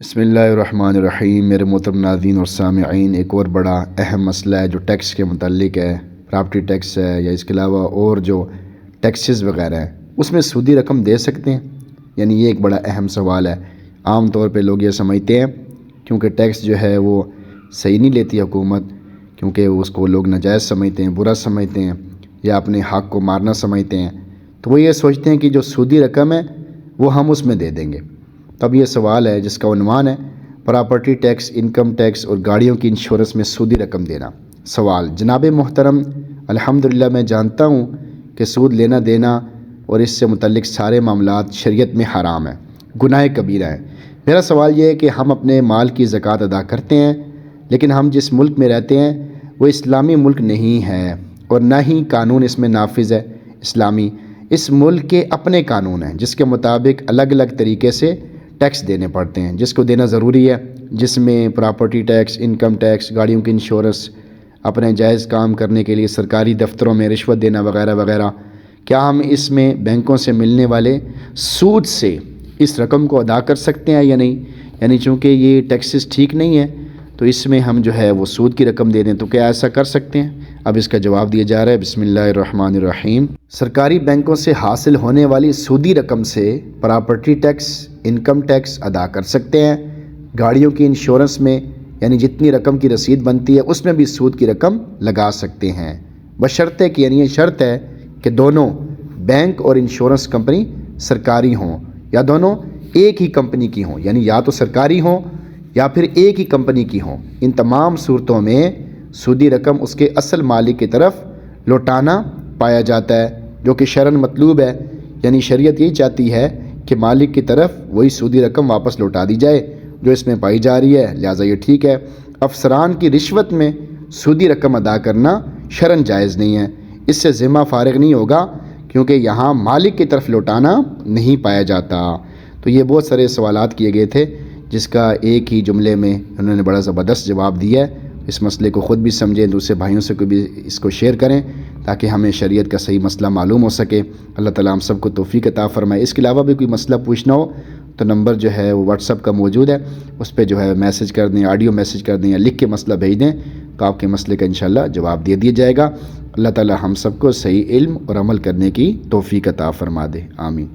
بسم اللہ الرحمن الرحیم۔ میرے محترم ناظرین اور سامعین، ایک اور بڑا اہم مسئلہ ہے جو ٹیکس کے متعلق ہے، پراپرٹی ٹیکس ہے یا اس کے علاوہ اور جو ٹیکسز وغیرہ ہیں اس میں سودی رقم دے سکتے ہیں؟ یعنی یہ ایک بڑا اہم سوال ہے۔ عام طور پہ لوگ یہ سمجھتے ہیں کیونکہ ٹیکس جو ہے وہ صحیح نہیں لیتی حکومت، کیونکہ اس کو لوگ ناجائز سمجھتے ہیں، برا سمجھتے ہیں یا اپنے حق کو مارنا سمجھتے ہیں، تو وہ یہ سوچتے ہیں کہ جو سودی رقم ہے وہ ہم اس میں دے دیں گے۔ تب یہ سوال ہے جس کا عنوان ہے پراپرٹی ٹیکس، انکم ٹیکس اور گاڑیوں کی انشورنس میں سودی رقم دینا۔ سوال: جناب محترم، الحمدللہ میں جانتا ہوں کہ سود لینا دینا اور اس سے متعلق سارے معاملات شریعت میں حرام ہیں، گناہ کبیرہ ہیں۔ میرا سوال یہ ہے کہ ہم اپنے مال کی زکوٰۃ ادا کرتے ہیں، لیکن ہم جس ملک میں رہتے ہیں وہ اسلامی ملک نہیں ہے اور نہ ہی قانون اس میں نافذ ہے اسلامی۔ اس ملک کے اپنے قانون ہیں جس کے مطابق الگ الگ طریقے سے ٹیکس دینے پڑتے ہیں، جس کو دینا ضروری ہے، جس میں پراپرٹی ٹیکس، انکم ٹیکس، گاڑیوں کی انشورنس، اپنے جائز کام کرنے کے لیے سرکاری دفتروں میں رشوت دینا وغیرہ وغیرہ۔ کیا ہم اس میں بینکوں سے ملنے والے سود سے اس رقم کو ادا کر سکتے ہیں یا نہیں؟ یعنی چونکہ یہ ٹیکسز ٹھیک نہیں ہے تو اس میں ہم جو ہے وہ سود کی رقم دے دیں، تو کیا ایسا کر سکتے ہیں؟ اب اس کا جواب دیا جا رہا ہے۔ بسم اللہ الرحمن الرحیم۔ سرکاری بینکوں سے حاصل ہونے والی سودی رقم سے پراپرٹی ٹیکس، انکم ٹیکس ادا کر سکتے ہیں۔ گاڑیوں کی انشورنس میں یعنی جتنی رقم کی رسید بنتی ہے اس میں بھی سود کی رقم لگا سکتے ہیں، بشرطے کہ یعنی یہ شرط ہے کہ دونوں بینک اور انشورنس کمپنی سرکاری ہوں یا دونوں ایک ہی کمپنی کی ہوں، یعنی یا تو سرکاری ہوں یا پھر ایک ہی کمپنی کی ہوں۔ ان تمام صورتوں میں سودی رقم اس کے اصل مالک کی طرف لوٹانا پایا جاتا ہے، جو کہ شرعاً مطلوب ہے۔ یعنی شریعت یہی چاہتی ہے کہ مالک کی طرف وہی سودی رقم واپس لوٹا دی جائے جو اس میں پائی جا رہی ہے، لہٰذا یہ ٹھیک ہے۔ افسران کی رشوت میں سودی رقم ادا کرنا شرعاً جائز نہیں ہے، اس سے ذمہ فارغ نہیں ہوگا کیونکہ یہاں مالک کی طرف لوٹانا نہیں پایا جاتا۔ تو یہ بہت سارے سوالات کیے گئے تھے جس کا ایک ہی جملے میں انہوں نے بڑا زبردست جواب دیا ہے۔ اس مسئلے کو خود بھی سمجھیں، دوسرے بھائیوں سے کو بھی اس کو شیئر کریں تاکہ ہمیں شریعت کا صحیح مسئلہ معلوم ہو سکے۔ اللہ تعالیٰ ہم سب کو توفیق عطا فرمائے۔ اس کے علاوہ بھی کوئی مسئلہ پوچھنا ہو تو نمبر جو ہے وہ واٹس ایپ کا موجود ہے، اس پہ جو ہے میسج کر دیں، آڈیو میسج کر دیں یا لکھ کے مسئلہ بھیج دیں تو آپ کے مسئلے کا انشاءاللہ جواب دے دیا جائے گا۔ اللہ تعالیٰ ہم سب کو صحیح علم اور عمل کرنے کی توفیق عطا فرما دے، آمین۔